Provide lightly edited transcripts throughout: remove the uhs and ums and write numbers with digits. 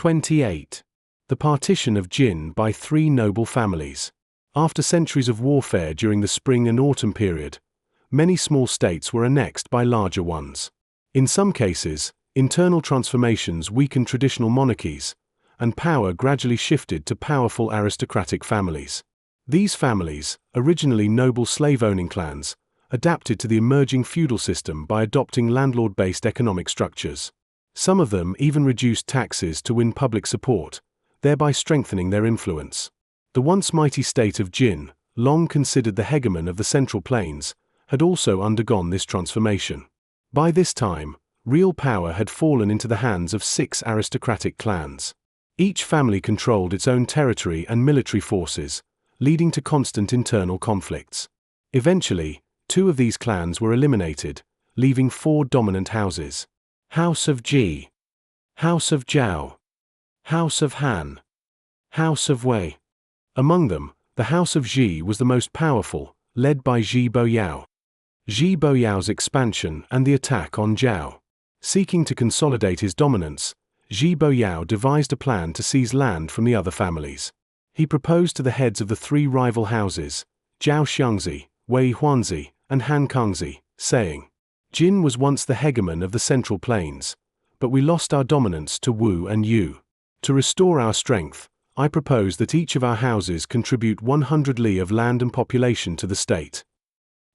28. The partition of Jin by three noble families. After centuries of warfare during the spring and autumn period, many small states were annexed by larger ones. In some cases, internal transformations weakened traditional monarchies, and power gradually shifted to powerful aristocratic families. These families, originally noble slave-owning clans, adapted to the emerging feudal system by adopting landlord-based economic structures. Some of them even reduced taxes to win public support, thereby strengthening their influence. The once mighty state of Jin, long considered the hegemon of the Central Plains, had also undergone this transformation. By this time, real power had fallen into the hands of 6 aristocratic clans. Each family controlled its own territory and military forces, leading to constant internal conflicts. Eventually, 2 of these clans were eliminated, leaving 4 dominant houses: House of Ji, House of Zhao, House of Han, House of Wei. Among them, the House of Ji was the most powerful, led by Zhi Boyao. Zhi Boyao's expansion and the attack on Zhao. Seeking to consolidate his dominance, Zhi Boyao devised a plan to seize land from the other families. He proposed to the heads of the 3 rival houses, Zhao Xiangzi, Wei Huanzi, and Han Kangzi, saying, "Jin was once the hegemon of the Central Plains, but we lost our dominance to Wu and Yu. To restore our strength, I propose that each of our houses contribute 100 li of land and population to the state."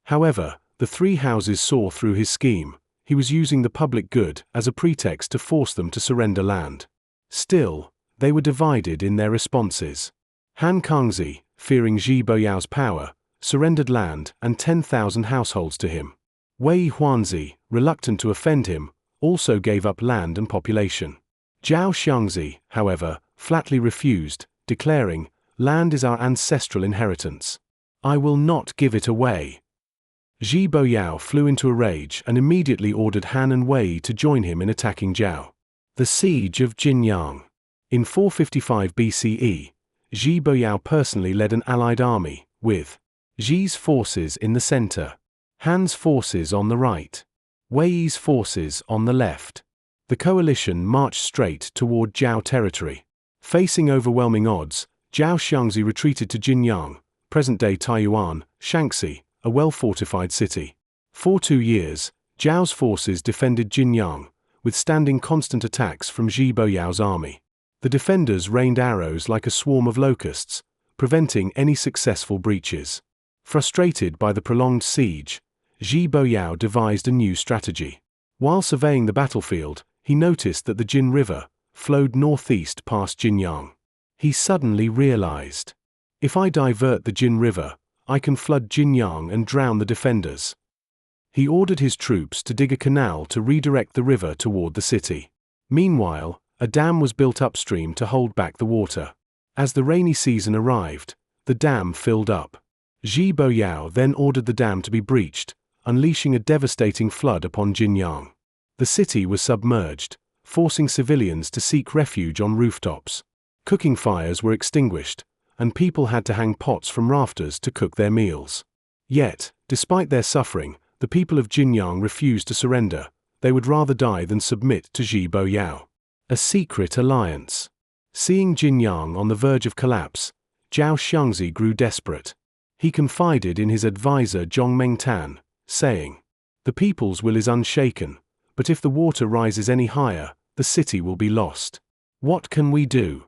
However, the 3 houses saw through his scheme. He was using the public good as a pretext to force them to surrender land. Still, they were divided in their responses. Han Kangzi, fearing Zhi Boyao's power, surrendered land and 10,000 households to him. Wei Huanzi, reluctant to offend him, also gave up land and population. Zhao Xiangzi, however, flatly refused, declaring, "Land is our ancestral inheritance. I will not give it away." Zhi Boyao flew into a rage and immediately ordered Han and Wei to join him in attacking Zhao. The Siege of Jinyang. In 455 BCE, Zhi Boyao personally led an allied army, with Zhi's forces in the center, Han's forces on the right, Wei's forces on the left. The coalition marched straight toward Zhao territory. Facing overwhelming odds, Zhao Xiangzi retreated to Jinyang, present-day Taiyuan, Shanxi, a well-fortified city. For 2 years, Zhao's forces defended Jinyang, withstanding constant attacks from Zhi Boyao's army. The defenders rained arrows like a swarm of locusts, preventing any successful breaches. Frustrated by the prolonged siege, Zhi Boyao devised a new strategy. While surveying the battlefield, he noticed that the Jin River flowed northeast past Jinyang. He suddenly realized, "If I divert the Jin River, I can flood Jinyang and drown the defenders." He ordered his troops to dig a canal to redirect the river toward the city. Meanwhile, a dam was built upstream to hold back the water. As the rainy season arrived, the dam filled up. Zhi Boyao then ordered the dam to be breached, unleashing a devastating flood upon Jinyang. The city was submerged, forcing civilians to seek refuge on rooftops. Cooking fires were extinguished, and people had to hang pots from rafters to cook their meals. Yet, despite their suffering, the people of Jinyang refused to surrender. They would rather die than submit to Zhi Boyao. A secret alliance. Seeing Jinyang on the verge of collapse, Zhao Xiangzi grew desperate. He confided in his advisor Zhong Mengtan, saying, "The people's will is unshaken, but if the water rises any higher, the city will be lost. What can we do?"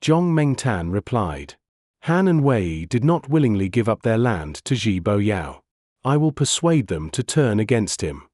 Zhong Mengtan replied, "Han and Wei did not willingly give up their land to Zhi Boyao. I will persuade them to turn against him."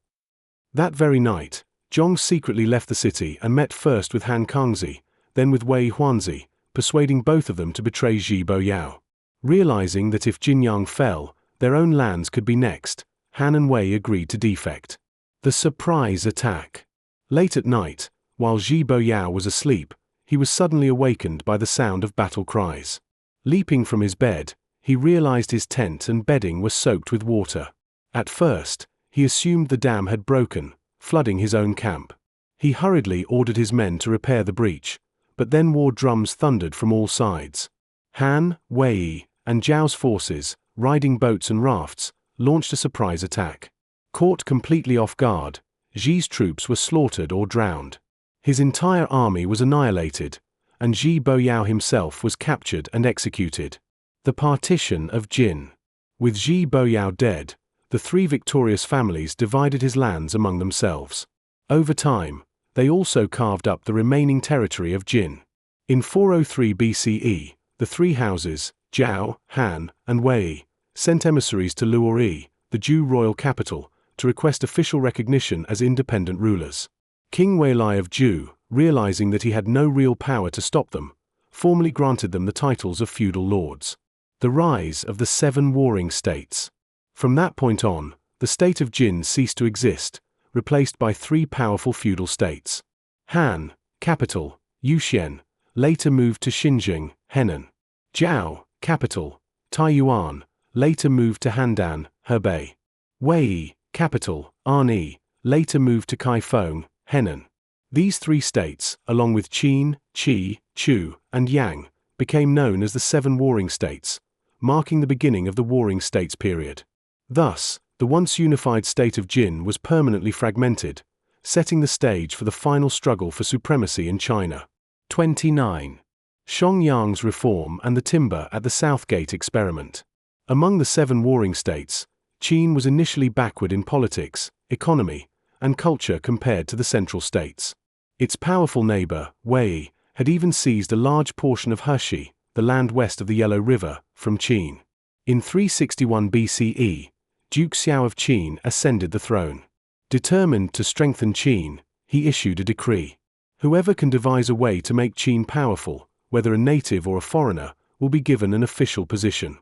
That very night, Zhong secretly left the city and met first with Han Kangzi, then with Wei Huanzi, persuading both of them to betray Zhi Boyao. Realizing that if Jinyang fell, their own lands could be next, Han and Wei agreed to defect. The surprise attack. Late at night, while Zhi Boyao was asleep, he was suddenly awakened by the sound of battle cries. Leaping from his bed, he realized his tent and bedding were soaked with water. At first, he assumed the dam had broken, flooding his own camp. He hurriedly ordered his men to repair the breach, but then war drums thundered from all sides. Han, Wei, and Zhao's forces, riding boats and rafts, launched a surprise attack. Caught completely off guard, Zhi's troops were slaughtered or drowned. His entire army was annihilated, and Zhi Boyao himself was captured and executed. The partition of Jin. With Zhi Boyao dead, the three victorious families divided his lands among themselves. Over time, they also carved up the remaining territory of Jin. In 403 BCE, the three houses, Zhao, Han, and Wei, sent emissaries to Luoyi, the Zhou royal capital, to request official recognition as independent rulers. King Weilai of Zhou, realizing that he had no real power to stop them, formally granted them the titles of feudal lords. The rise of the seven warring states. From that point on, the state of Jin ceased to exist, replaced by three powerful feudal states. Han, capital, Yuxian, later moved to Xinjiang, Henan. Zhao, capital, Taiyuan, later moved to Handan, Hebei. Wei, capital, Anyi, later moved to Kaifeng, Henan. These three states, along with Qin, Qi, Chu, and Yang, became known as the Seven Warring States, marking the beginning of the Warring States period. Thus, the once unified state of Jin was permanently fragmented, setting the stage for the final struggle for supremacy in China. 29. Xiangyang's reform and the timber at the Southgate experiment. Among the seven warring states, Qin was initially backward in politics, economy, and culture compared to the central states. Its powerful neighbor, Wei, had even seized a large portion of Heshi, the land west of the Yellow River, from Qin. In 361 BCE, Duke Xiao of Qin ascended the throne. Determined to strengthen Qin, he issued a decree. Whoever can devise a way to make Qin powerful, whether a native or a foreigner, will be given an official position.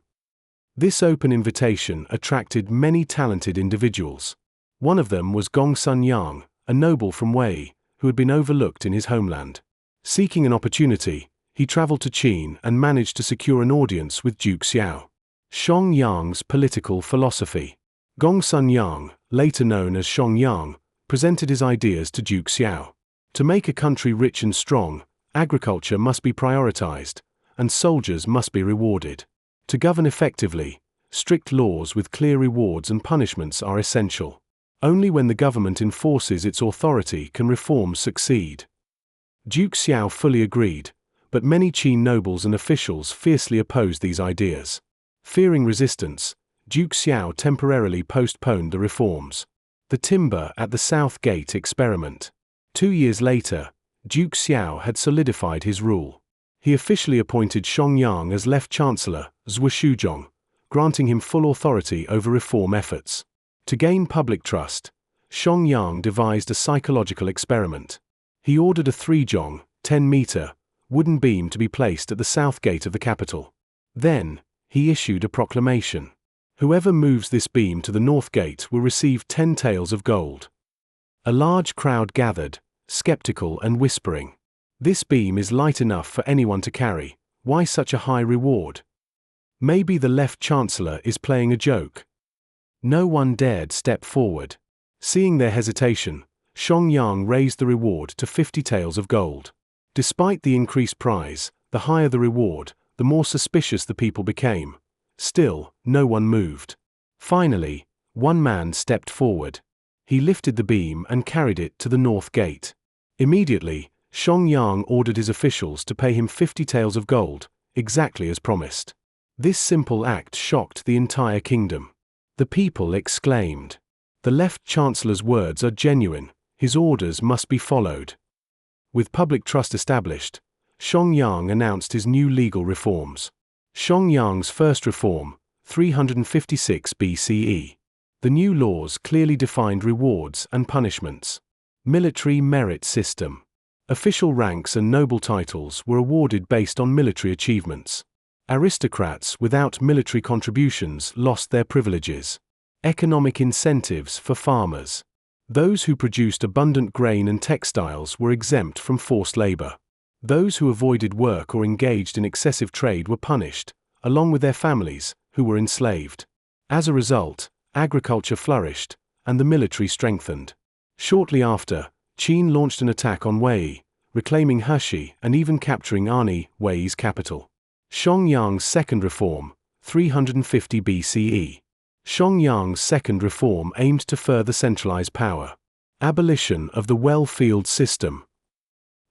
This open invitation attracted many talented individuals. One of them was Gongsun Yang, a noble from Wei, who had been overlooked in his homeland. Seeking an opportunity, he traveled to Qin and managed to secure an audience with Duke Xiao. Xiangyang's political philosophy. Gongsun Yang, later known as Xiangyang, presented his ideas to Duke Xiao. To make a country rich and strong, agriculture must be prioritized, and soldiers must be rewarded. To govern effectively, strict laws with clear rewards and punishments are essential. Only when the government enforces its authority can reforms succeed. Duke Xiao fully agreed, but many Qin nobles and officials fiercely opposed these ideas. Fearing resistance, Duke Xiao temporarily postponed the reforms. The timber at the Southgate experiment. 2 years later, Duke Xiao had solidified his rule. He officially appointed Xiangyang as Left Chancellor, Zhushuzhong, granting him full authority over reform efforts. To gain public trust, Xiangyang devised a psychological experiment. He ordered a 3-zhong, 10-meter, wooden beam to be placed at the south gate of the capital. Then, he issued a proclamation. Whoever moves this beam to the north gate will receive 10 taels of gold. A large crowd gathered, skeptical and whispering. This beam is light enough for anyone to carry, why such a high reward? Maybe the Left Chancellor is playing a joke. No one dared step forward. Seeing their hesitation, Xiangyang raised the reward to 50 taels of gold. Despite the increased prize, the higher the reward, the more suspicious the people became. Still, no one moved. Finally, one man stepped forward. He lifted the beam and carried it to the north gate. Immediately, Xiangyang ordered his officials to pay him 50 taels of gold, exactly as promised. This simple act shocked the entire kingdom. The people exclaimed, "The Left Chancellor's words are genuine, his orders must be followed." With public trust established, Xiangyang announced his new legal reforms. Xiangyang's first reform, 356 BCE. The new laws clearly defined rewards and punishments. Military merit system. Official ranks and noble titles were awarded based on military achievements. Aristocrats without military contributions lost their privileges. Economic incentives for farmers. Those who produced abundant grain and textiles were exempt from forced labor. Those who avoided work or engaged in excessive trade were punished, along with their families, who were enslaved. As a result, agriculture flourished, and the military strengthened. Shortly after, Qin launched an attack on Wei, reclaiming Heshi and even capturing Anyi, Wei's capital. Xiangyang's second reform, 350 BCE. Xiangyang's second reform aimed to further centralize power. Abolition of the well-field system.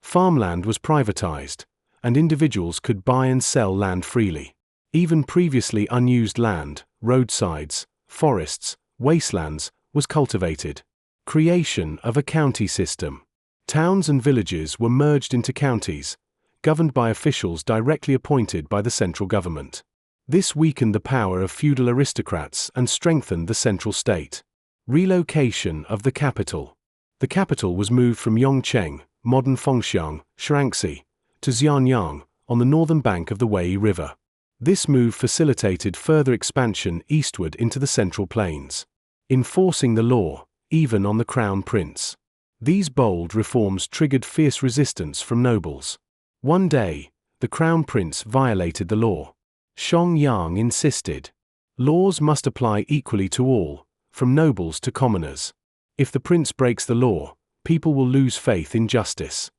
Farmland was privatized, and individuals could buy and sell land freely. Even previously unused land, roadsides, forests, wastelands, was cultivated. Creation of a county system. Towns and villages were merged into counties, governed by officials directly appointed by the central government. This weakened the power of feudal aristocrats and strengthened the central state. Relocation of the capital. The capital was moved from Yongcheng, modern Fengxiang, Shaanxi, to Xianyang, on the northern bank of the Wei River. This move facilitated further expansion eastward into the Central Plains. Enforcing the law, even on the crown prince. These bold reforms triggered fierce resistance from nobles. One day, the crown prince violated the law. Xianyang insisted. Laws must apply equally to all, from nobles to commoners. If the prince breaks the law, people will lose faith in justice.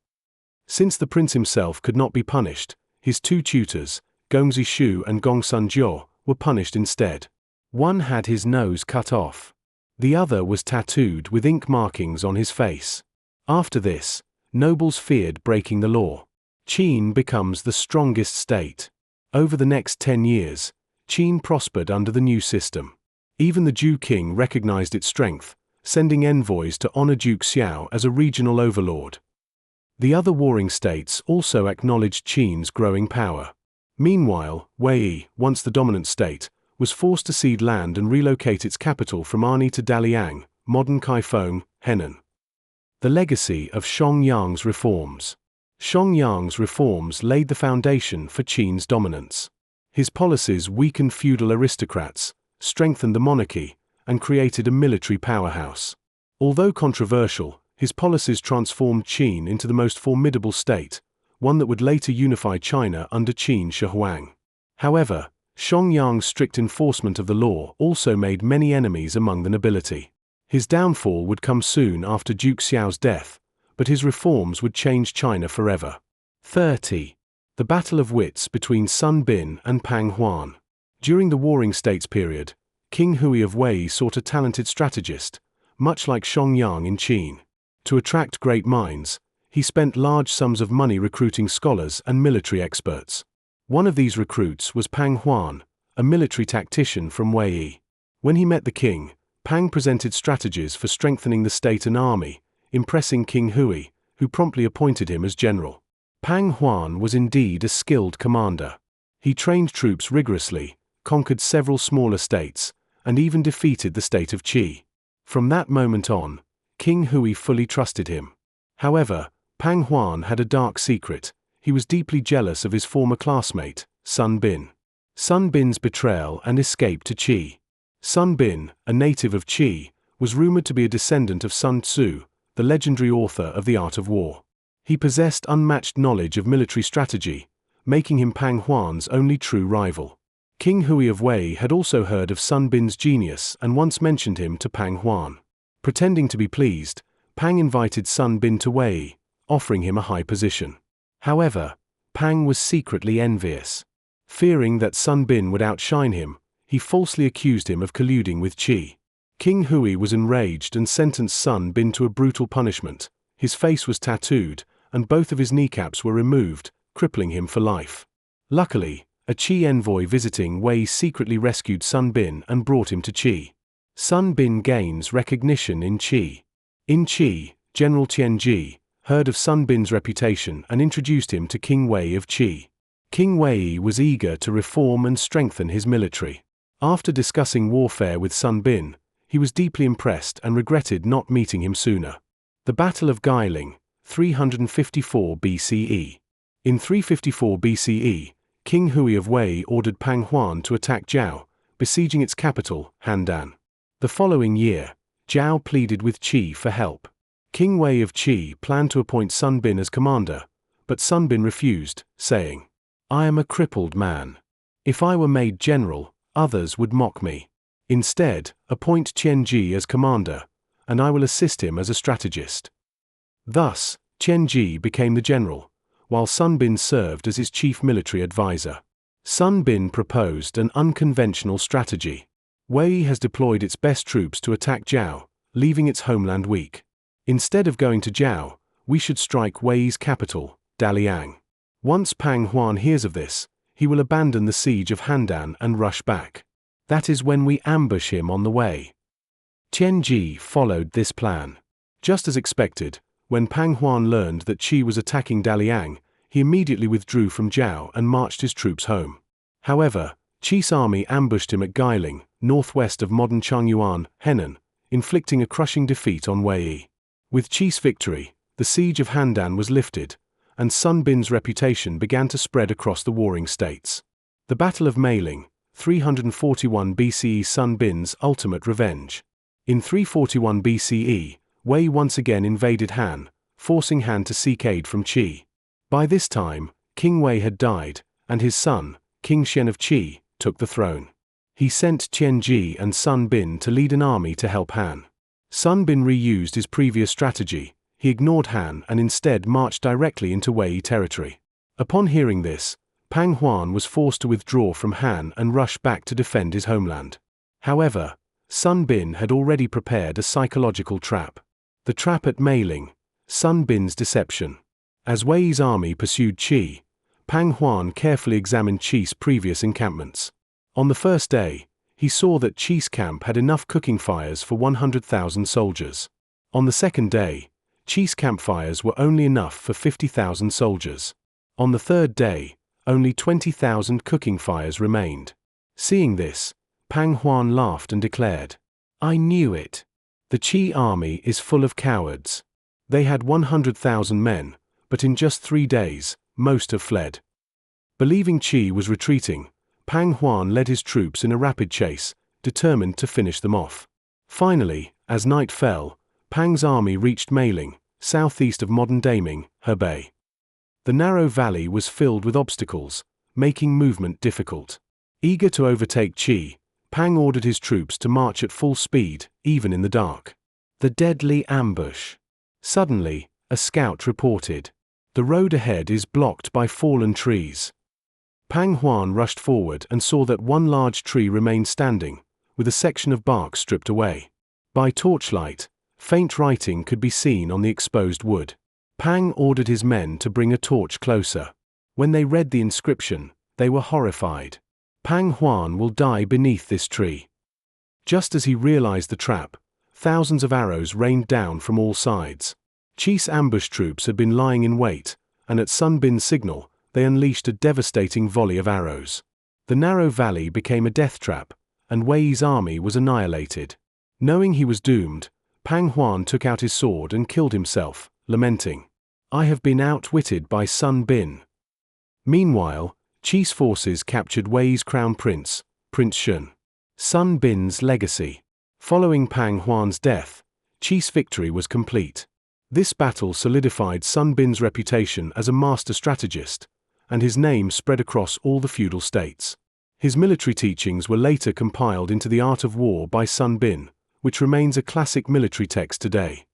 Since the prince himself could not be punished, his two tutors, Gong Zishu and Gong Sunjiu, were punished instead. One had his nose cut off. The other was tattooed with ink markings on his face. After this, nobles feared breaking the law. Qin becomes the strongest state. Over the next 10 years, Qin prospered under the new system. Even the Zhou king recognized its strength, sending envoys to honor Duke Xiao as a regional overlord. The other warring states also acknowledged Qin's growing power. Meanwhile, Wei, once the dominant state, was forced to cede land and relocate its capital from Anhui to Daliang, modern Kaifeng, Henan. The legacy of Xianyang's reforms. Xianyang's reforms laid the foundation for Qin's dominance. His policies weakened feudal aristocrats, strengthened the monarchy, and created a military powerhouse. Although controversial, his policies transformed Qin into the most formidable state, one that would later unify China under Qin Shi Huang. However, Xianyang's strict enforcement of the law also made many enemies among the nobility. His downfall would come soon after Duke Xiao's death, but his reforms would change China forever. 30. The Battle of Wits between Sun Bin and Pang Huan. During the Warring States period, King Hui of Wei sought a talented strategist, much like Xianyang in Qin. To attract great minds, he spent large sums of money recruiting scholars and military experts. One of these recruits was Pang Huan, a military tactician from Wei. When he met the king, Pang presented strategies for strengthening the state and army, impressing King Hui, who promptly appointed him as general. Pang Huan was indeed a skilled commander. He trained troops rigorously, conquered several smaller states, and even defeated the state of Qi. From that moment on, King Hui fully trusted him. However, Pang Huan had a dark secret. He was deeply jealous of his former classmate, Sun Bin. Sun Bin's betrayal and escape to Qi. Sun Bin, a native of Qi, was rumored to be a descendant of Sun Tzu, the legendary author of The Art of War. He possessed unmatched knowledge of military strategy, making him Pang Huan's only true rival. King Hui of Wei had also heard of Sun Bin's genius and once mentioned him to Pang Huan. Pretending to be pleased, Pang invited Sun Bin to Wei, offering him a high position. However, Pang was secretly envious. Fearing that Sun Bin would outshine him, he falsely accused him of colluding with Qi. King Hui was enraged and sentenced Sun Bin to a brutal punishment. His face was tattooed, and both of his kneecaps were removed, crippling him for life. Luckily, a Qi envoy visiting Wei secretly rescued Sun Bin and brought him to Qi. Sun Bin gains recognition in Qi. In Qi, General Tianji heard of Sun Bin's reputation and introduced him to King Wei of Qi. King Wei was eager to reform and strengthen his military. After discussing warfare with Sun Bin, he was deeply impressed and regretted not meeting him sooner. The Battle of Guiling, 354 BCE. In 354 BCE, King Hui of Wei ordered Pang Huan to attack Zhao, besieging its capital, Handan. The following year, Zhao pleaded with Qi for help. King Wei of Qi planned to appoint Sun Bin as commander, but Sun Bin refused, saying, "I am a crippled man. If I were made general, others would mock me. Instead, appoint Tianji as commander, and I will assist him as a strategist." Thus, Tianji became the general, while Sun Bin served as his chief military advisor. Sun Bin proposed an unconventional strategy. Wei has deployed its best troops to attack Zhao, leaving its homeland weak. Instead of going to Zhao, We should strike Wei's capital, Daliang. Once Pang Huan hears of this, he will abandon the siege of Handan and rush back. That is when we ambush him on the way. Qian Ji followed this plan. Just as expected, when Pang Huan learned that Qi was attacking Daliang, he immediately withdrew from Zhao and marched his troops home. However, Qi's army ambushed him at Guiling, northwest of modern Changyuan, Henan, inflicting a crushing defeat on Wei. With Qi's victory, the siege of Handan was lifted, and Sun Bin's reputation began to spread across the warring states. The Battle of Meiling, 341 BCE, Sun Bin's ultimate revenge. In 341 BCE, Wei once again invaded Han, forcing Han to seek aid from Qi. By this time, King Wei had died, and his son, King Xian of Qi, took the throne. He sent Qian Ji and Sun Bin to lead an army to help Han. Sun Bin reused his previous strategy. He ignored Han and instead marched directly into Wei territory. Upon hearing this, Pang Huan was forced to withdraw from Han and rush back to defend his homeland. However, Sun Bin had already prepared a psychological trap. The trap at Meiling, Sun Bin's deception. As Wei's army pursued Qi, Pang Huan carefully examined Qi's previous encampments. On the first day, he saw that Qi's camp had enough cooking fires for 100,000 soldiers. On the second day, Qi's campfires were only enough for 50,000 soldiers. On the third day, only 20,000 cooking fires remained. Seeing this, Pang Huan laughed and declared, "I knew it. The Qi army is full of cowards. They had 100,000 men, but in just 3 days, most have fled." Believing Qi was retreating, Pang Huan led his troops in a rapid chase, determined to finish them off. Finally, as night fell, Pang's army reached Meiling, southeast of modern Daming, Hebei. The narrow valley was filled with obstacles, making movement difficult. Eager to overtake Qi, Pang ordered his troops to march at full speed, even in the dark. The deadly ambush. Suddenly, a scout reported, "The road ahead is blocked by fallen trees." Pang Huan rushed forward and saw that one large tree remained standing, with a section of bark stripped away. By torchlight, faint writing could be seen on the exposed wood. Pang ordered his men to bring a torch closer. When they read the inscription, they were horrified. "Pang Huan will die beneath this tree." Just as he realized the trap, thousands of arrows rained down from all sides. Qi's ambush troops had been lying in wait, and at Sun Bin's signal, they unleashed a devastating volley of arrows. The narrow valley became a death trap, and Wei's army was annihilated. Knowing he was doomed, Pang Huan took out his sword and killed himself, lamenting, "I have been outwitted by Sun Bin." Meanwhile, Qi's forces captured Wei's crown prince, Prince Shun. Sun Bin's legacy. Following Pang Huan's death, Qi's victory was complete. This battle solidified Sun Bin's reputation as a master strategist, and his name spread across all the feudal states. His military teachings were later compiled into The Art of War by Sun Bin, which remains a classic military text today.